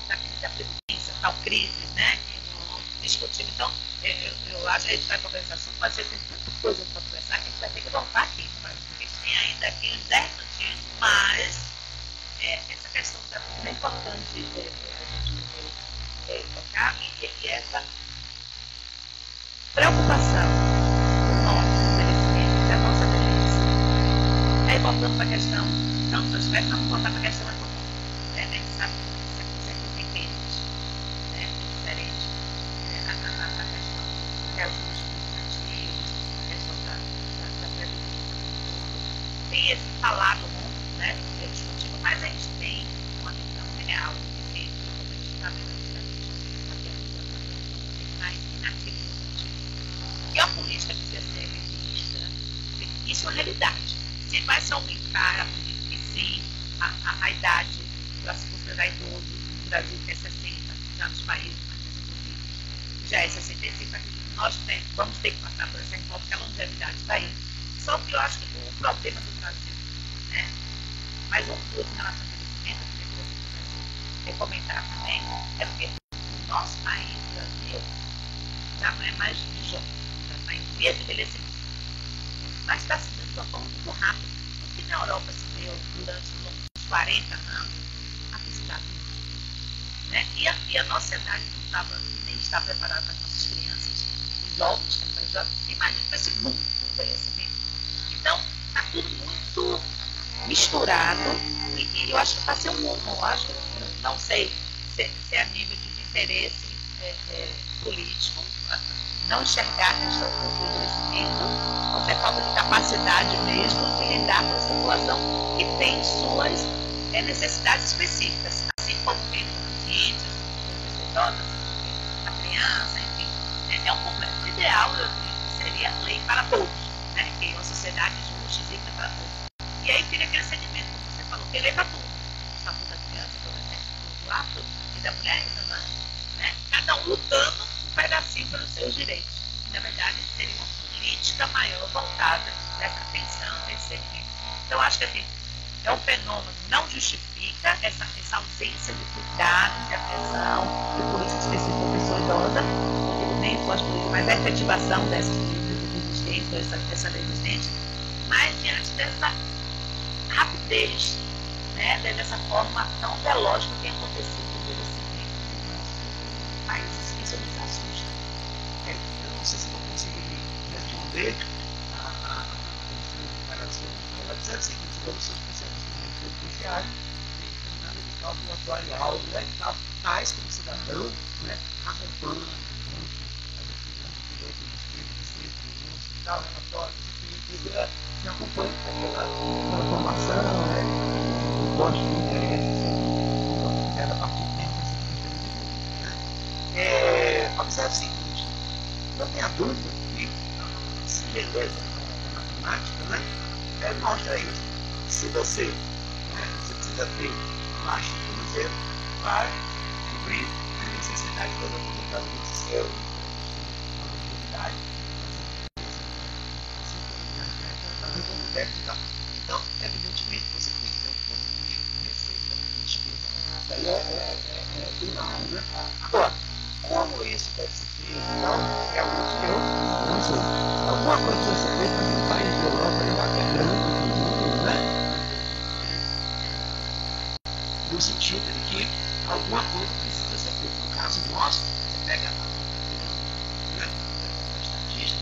da crise da previdência, tal crise, né, que discutimos. Então, eu acho que a gente vai conversar assunto, mas tem tanta coisa para conversar que a gente vai ter que voltar aqui, porque a gente tem ainda aqui uns 10 minutinhos, mas essa questão é importante a gente tocar, e essa preocupação do nosso envelhecimento, da nossa velhice. Aí voltando para a questão, tantos aspectos, vamos voltar para a questão econômica. A gente sabe que sempre tem pesos, é diferente. A questão dos reajustes administrativos, a questão da previdência, tem esse salário mundo, né, que é discutível, mas a gente tem uma visão real de que, como a gente está vendo aqui, tem mais inativos. E a política precisa ser revista. Isso é uma realidade. Se vai se aumentar a política, sim, a idade para se considerar idoso, no Brasil tem 60, já nos países mais desenvolvidos, já é 65, nós vamos ter que passar por essa reforma, porque a longevidade está aí. Só que eu acho que o problema do Brasil, né? Mas um pouco em relação ao envelhecimento, eu queria que você pudesse comentar também, é porque o nosso país, o Brasil, já não é mais de jovem, já está em via de envelhecimento. Mas está se dando de uma forma muito rápida. O que na Europa se deu durante os 40 anos, aqui se dá muito. Né? E a nossa sociedade não estava, nem está preparada para as nossas crianças, os jovens, também jovens. Imagina com esse mundo do envelhecimento. Então, está tudo muito misturado e eu acho que está sendo eu acho que não sei se é a nível de interesse político, não enxergar a questão do envelhecimento, ou se é falta de capacidade mesmo de lidar com essa população que tem suas necessidades específicas, assim como tem os índios, as idosas, a criança, enfim. É um complexo ideal, eu diria que seria lei para todos, né? Que é uma sociedade justa e digna para todos. E aí teria aquele segmento, como você falou, tem lei para tudo. O estatuto da criança, por exemplo, do ato e da mulher e da mãe, né? Cada um lutando um pedacinho pelos seus direitos. Na verdade, seria uma política maior voltada nessa atenção, nesse segmento. Então, acho que assim, é um fenômeno, não justifica essa ausência de cuidado, de atenção, de política específica para a pessoa idosa, não digo nem só as políticas, mas a efetivação dessas políticas existentes, dessa lei existente, mas diante dessa rapidez, né, dessa forma tão veloz que tem acontecido no envelhecimento do nosso país. Isso nos assusta. Eu não sei se vou conseguir responder a comparação. Ela diz o seguinte: eu sou especialista em direito judiciário, tem nada de cálculo atuarial, né, mas como cidadão, né, acompanho muito a decisão do direito dos filhos, do hospital, relatórios, e acompanho aquela formação, né, gosto de interesse, a partir do tempo né. Observe o seguinte: não tenha dúvida que essa beleza da matemática, né, mostra isso. Se você precisa ter baixo financeiro para cobrir a necessidade toda do seu, uma então, evidentemente, você tem que ter um pouco de receita e despesa. Isso aí é final, né? Agora, como isso deve ser feito? Então, realmente eu não sei. Alguma coisa precisa ser feita no país da Europa, eu acho que é grande, né? No sentido de que alguma coisa precisa ser feita. No caso nosso, você pega a estatística,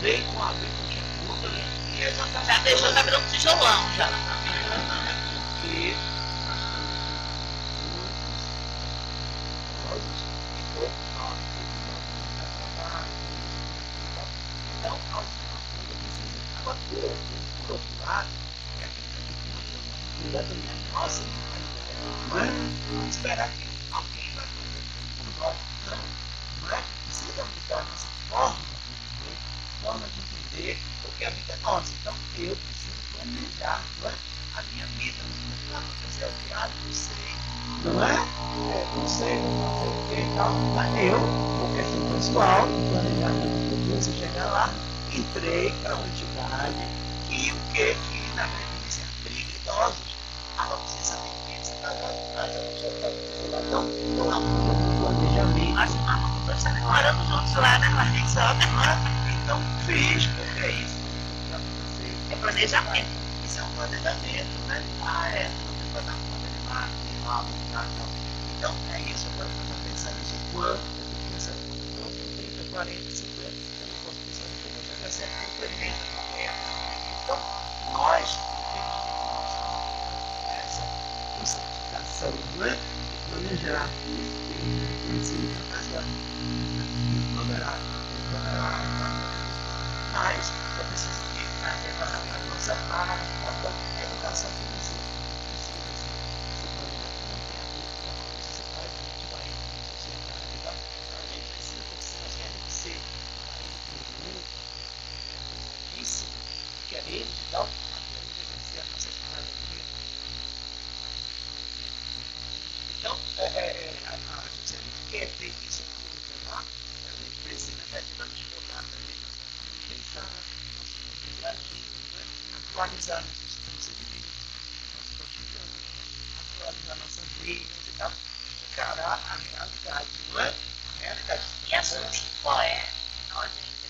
vem com a agricultura, e exatamente. Já deixou da virando tijolão, já. Porque então, alguma coisa precisa. Agora, por outro lado, é aquilo que a nossa mentalidade, não é? Esperar que alguém vai fazer tudo por nós. Não é? Precisa mudar a nossa forma de entender, porque a vida é nossa. Então, eu preciso planejar, não é? A minha vida, não vai acontecer o que não sei, não é? Não sei o que e tal. Mas eu, por questão pessoal, planejar tudo, se chegar lá, entrei para uma entidade que na previdência briga idosos. Você sabe que você está lá atrás, a pessoa está do seu lado. Então, não é um planejamento. Mas nós estamos morando juntos lá, né, Larissa? Então, fiz, porque é isso. É planejamento. Isso é um planejamento, né? Não vai dar conta de nada, Então, é isso. Agora, eu vou pensar nisso quanto, eu penso em 30, 40, 50, eu não posso pensar nisso, eu vou chegar a 70, 80, 90. Então, nós temos essa santificação, não é? De planejar, de casar, de moderar, mas é preciso que a nossa a educação financeira precisa se planejar também. Você faz, a gente vai em sociedade e tal. Então, a gente precisa, se nós queremos ser um país desenvolvido, riquíssimo, queremos e tal, nós queremos exercer a nossa cidadania. Então, a gente quer ter isso tudo lá, a gente precisa efetivamente mudar também nossa pensar, nosso modo de agir, né? Atualizar nossos procedimentos, nosso cotidiano, atualizar nossas leis e tal, encarar a realidade, não é? A realidade. E assumir qual é, nós ainda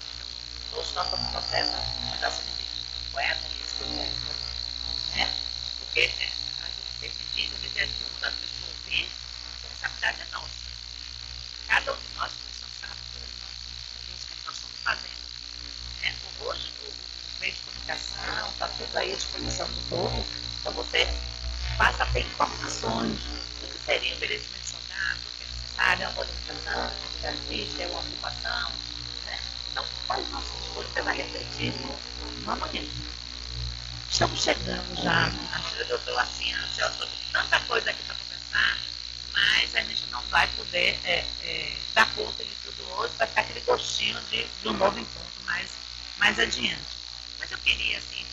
todos nós estamos no processo de assumir qual é a política do mundo, né? Porque a gente sempre diz, às vezes é duro das pessoas vir, a responsabilidade é nossa. Cada um de nós é responsável por nós, o que nós estamos fazendo. Né? Hoje o meio de comunicação está tudo aí à disposição do povo, então você passa a ter informações do que seria o envelhecimento saudável, do que é necessário, é uma orientação, é artista, é uma ocupação. Né? Então, faz o nosso esforço, você vai refletir no amanhã. Estamos chegando já, eu estou assim, ansiosa sobre tanta coisa aqui para conversar, mas a gente não vai poder dar conta de tudo hoje, vai ficar aquele gostinho de um novo encontro mais adiante. Mas eu queria, assim,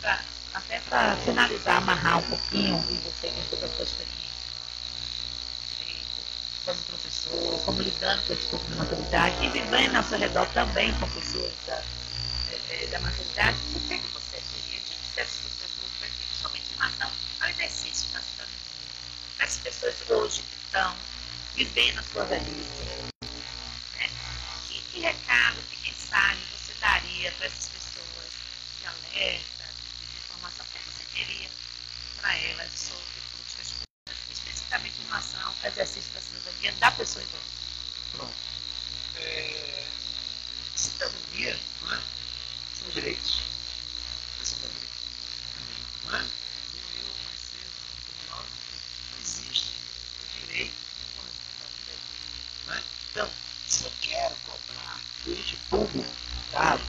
até para finalizar, amarrar um pouquinho, e você com toda a sua experiência, como professor, como lidando com esse tipo de maturidade, e vivendo ao seu redor também com pessoas da maturidade, o que você diria de essas pessoas, principalmente em relação ao exercício da cidadania, essas pessoas hoje que estão vivendo a sua velhice, né? Que recado, que mensagem você daria para essas pessoas de alerta, de informação, o que você diria para elas sobre políticas públicas, especificamente em relação ao exercício da cidadania da pessoa idosa? Pronto. Cidadania, não é? São direitos. São direitos também, não é? Mais cedo, nós, não existe o direito que não corresponde ao direito. Não é? Então, se eu quero cobrar direito público, caro,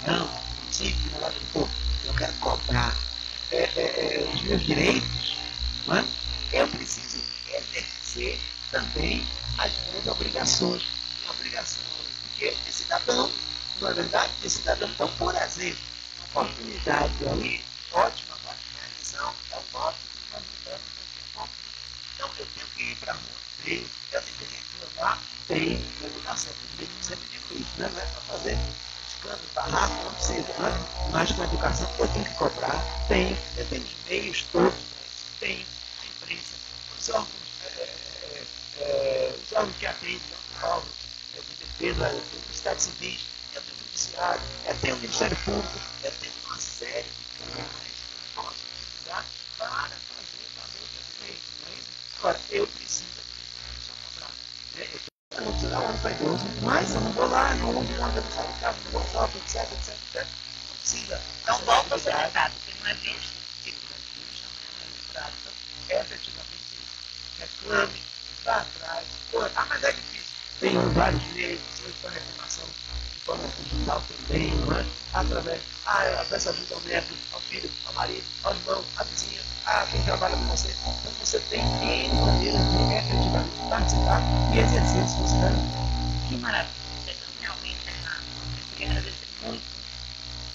não, município, não lado do povo, eu quero cobrar os meus direitos, não é? Eu preciso exercer também as minhas obrigações. Porque é cidadão, não é verdade? É cidadão. Então, por exemplo, oportunidade ali, ótima, agora é a eleição, é o voto que nós mudamos. Então, eu tenho que ir para a rua, tenho. Eu tenho que reclamar, tenho. A educação pública, eu sempre digo isso, né? Não é para fazer escândalo, barraco, não precisa, né? Mas com a educação eu tenho que cobrar, tenho. Eu tenho os meios todos para isso, tenho. A imprensa, os órgãos que atendem aos órgãos de defesa, do Estado Civil, eu tenho o Judiciário, eu tenho o Ministério Público, eu tenho uma série de canais que eu posso utilizar para fazer valer o meu direito, não é isso? Agora, eu preciso cobrar. Eu não preciso dar para idoso, mas eu não vou lá, não vou lá, não sabe o carro, não vou shopping, etc. Não precisa. Então, volta ao seu mercado, que não é visto. Que não é visto, não é lembrado. Então, é efetivamente isso. Reclame, vá atrás. Mas é difícil. Tem vários meios, pessoas para reclamação de forma digital também, não é? Através, eu peço ajuda ao neto, ao filho, ao marido, ao irmão, à vizinha, a quem trabalha com você. Então você tem N maneiras de efetivamente participar e exercer sua cidadania. Que maravilha. Você realmente eu queria agradecer muito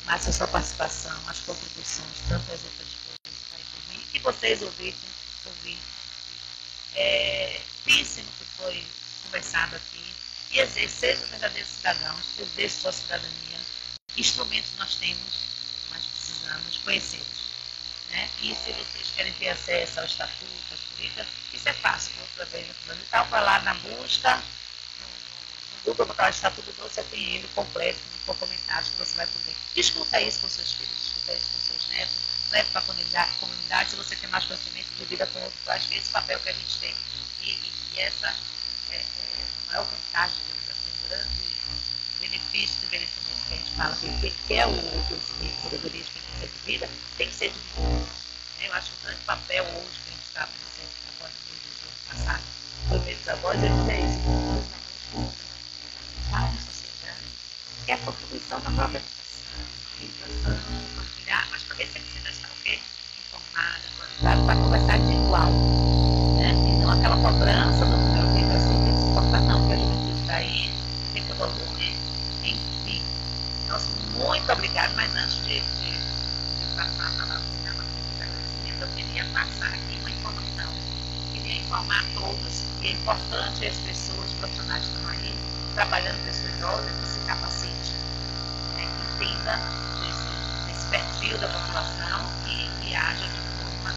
mais a sua participação, as contribuições, tantas outras coisas aí por mim, que vocês ouvir. Pensem no que foi conversado aqui e sejam verdadeiros cidadãos, exerçam sua cidadania. Instrumentos nós temos, mas precisamos conhecê-los. né? E se vocês querem ter acesso ao estatuto, às políticas, isso é fácil, através do fundamental, vai lá na busca, no Google, botar o Estatuto do Idoso, você tem ele completo, com comentários que você vai poder. Discuta isso com seus filhos, discuta isso com seus netos, leve para a comunidade, se você tem mais conhecimento de vida com outros, eu acho que é esse papel que a gente tem. E essa é a maior vantagem, digamos assim, o grande benefício do envelhecimento que a gente fala, que é o conhecimento, sabedoria, experiência de vida, tem que ser dividido. Eu acho que o grande papel hoje que a gente está fazendo agora, desde o ano passado, foi meio dos avós, eles é isso, para a sociedade, que é a contribuição da própria educação, compartilhar, mas também você precisa estar o quê? Informada, atualizada, para conversar de igual, né? E não aquela cobrança do meu filho assim, tem que se comportar, não, porque a juventude está aí, tem que evoluir, enfim. Nossa, muito obrigada, mas antes de passar a palavra para agradecimento, eu queria passar aqui uma informação. Queria informar a todos que é importante as pessoas, os profissionais que estão aí, trabalhando com pessoas idosas, que se capacite, né, que entenda desse perfil da população e haja de forma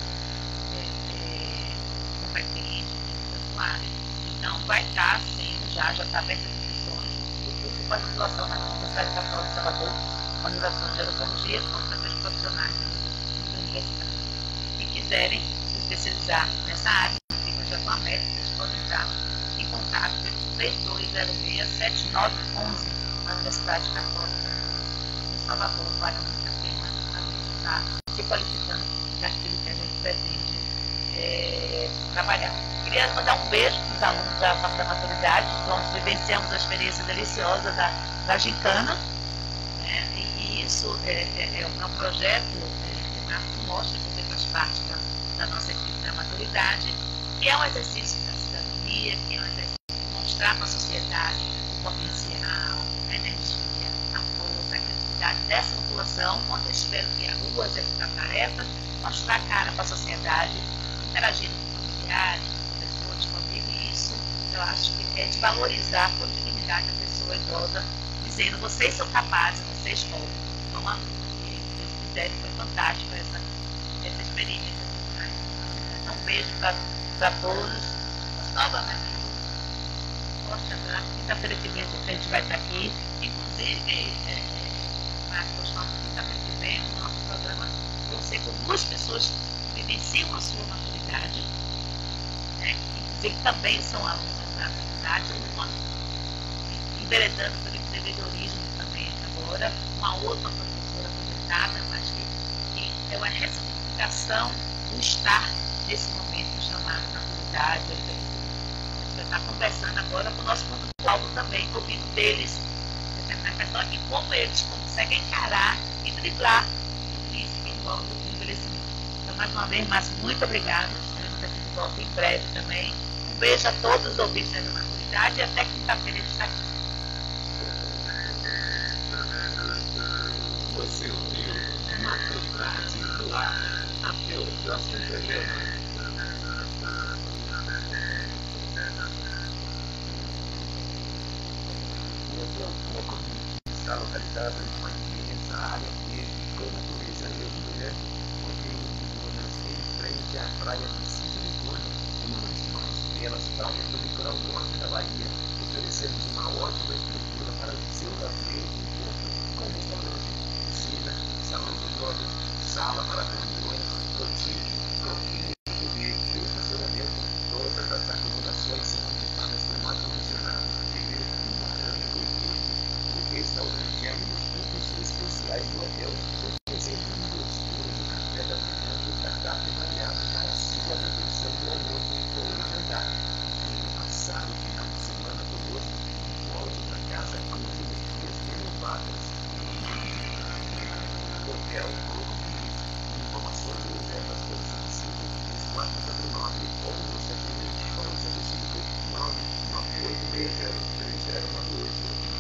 competente dentro da sua área. Então, vai estar sendo, já está aberta as inscrições do curso de pós-graduação na Universidade Católica de Salvador, com a graduação de odontologia, como também os profissionais da universidade. Se quiserem se especializar nessa área, ficam já com a meta, vocês podem estar em contato pelo 3206-7911 na Universidade Católica de Salvador, vale muito a pena estar se qualificando naquilo que a gente pretende trabalhar. Queria mandar um beijo para os alunos da Faculdade da Maturidade, nós vivenciamos a experiência deliciosa da gincana, né? E isso é um projeto que mostra que você faz parte da nossa equipe da maturidade, que é um exercício da cidadania, que é um exercício de mostrar para a sociedade o potencial, a energia, a força, a criatividade dessa população, quando eles tiveram que ir à rua, executar tarefas, mostrar a cara para a sociedade, interagindo com familiares, com professores, com amigos, e isso eu acho que é de valorizar com dignidade a pessoa idosa, dizendo, vocês são capazes, vocês podem. Então, a quiserem, foi fantástico essa experiência. Então, um beijo para todos. Novamente, quinta-feira que vem a gente vai estar aqui. Inclusive, Marcos, quinta-feira que vem, o nosso programa vão ser com duas pessoas que vivenciam a sua maturidade, né? Inclusive também são alunas da faculdade, uma enveredando pelo empreendedorismo também agora, uma outra professora aposentada, mas que é uma ressignificação do estar nesse momento chamado maturidade. A gente vai estar conversando agora com o nosso público-alvo também, ouvindo deles, determinada questão aqui, como eles conseguem encarar e driblar tudo isso que envolve o envelhecimento. Então, mais uma vez, Márcio, muito obrigada. Estaremos aqui de volta em breve também. Um beijo a todos os ouvintes da maturidade e até quinta-feira a gente está aqui. Você ouviu Maturidade no ar. Até o próximo programa. Está localizado em uma imensa área verde com natureza linda, onde em frente à praia de Silvânia, uma das mais belas praias do litoral norte da Bahia. Oferecemos uma ótima estrutura para o seu lazer e encontro, com restaurante, piscina, salão de jogos, sala para reuniões, cantina, campinho, bebê e estacionamento. Todas as acomodações são equipadas com ar-condicionado, TV, barranco e queijo. O restaurante é um dos pontos especiais do hotel, oferecendo um gostoso café da manhã e cardápio variado para a sua refeição do almoço ou do jantar. Venha passar o final de semana conosco e volte para casa com as energias renovadas. Hotel Colombies. Informações e reservas pelo 55 3409 ou no 78 99860 3098.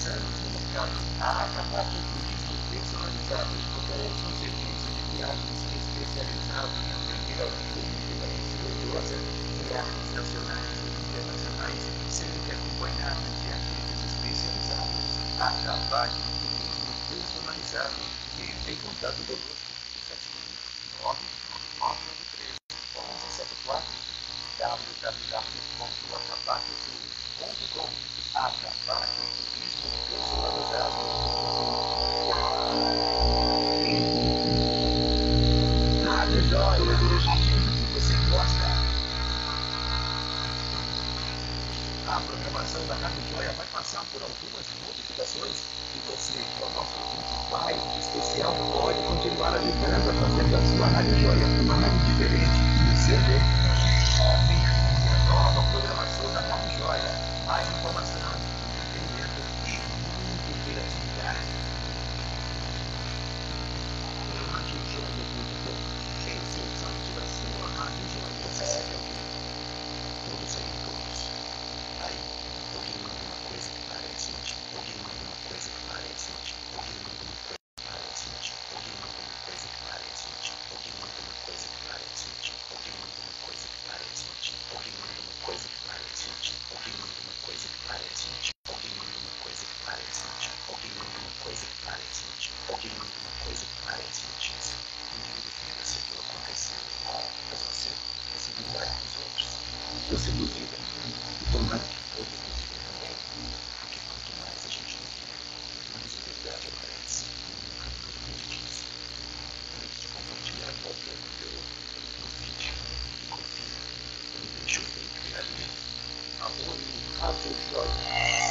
avançando no mercado a acabar com o turismo personalizado, oferece um serviço de viagens especializado em atender ao público da religiosa, viagens nacionais e internacionais, sempre acompanhado de agentes especializados. Acabar com o turismo personalizado. E tem contato conosco, 719-993-1174, www.acabacoturismo.com. Acabar com o turismo personalizado. Rádio Joia, do jeito que você gosta. A programação da Rádio Joia vai passar por algumas modificações e você, com o nosso pai especial, pode continuar ajudando a fazer da sua Rádio Joia uma rádio diferente do seu jeito. Bem-vindo à nova programação da Rádio Joia. Mais informação, entretenimento e muito criatividade. Rádio Joia.com. Esse é o site da sua Rádio Joia. Você sabe o que? Todos aí, todos. Aí, alguém manda uma coisa que parece útil. Alguém manda uma coisa que parece útil. Alguém manda uma coisa que parece útil. Alguém manda uma coisa que parece útil. Alguém manda uma coisa que parece útil. Alguém manda uma coisa que parece útil. Alguém manda uma coisa que parece útil. Alguém manda uma coisa que parece útil. Alguém manda uma coisa que parece útil. Alguém manda uma coisa que parece útil. Alguém manda uma coisa que parece útil. Não duvida se aquilo aconteceu, mas você é seguidar dos outros. Você duvida e tomara que todos duvidem também, porque quanto mais a gente duvida, mais a verdade aparece. Lembre disso. Antes de compartilhar qualquer conteúdo no vídeo, confia, não deixe o link ali. Amor, Rádio Joia.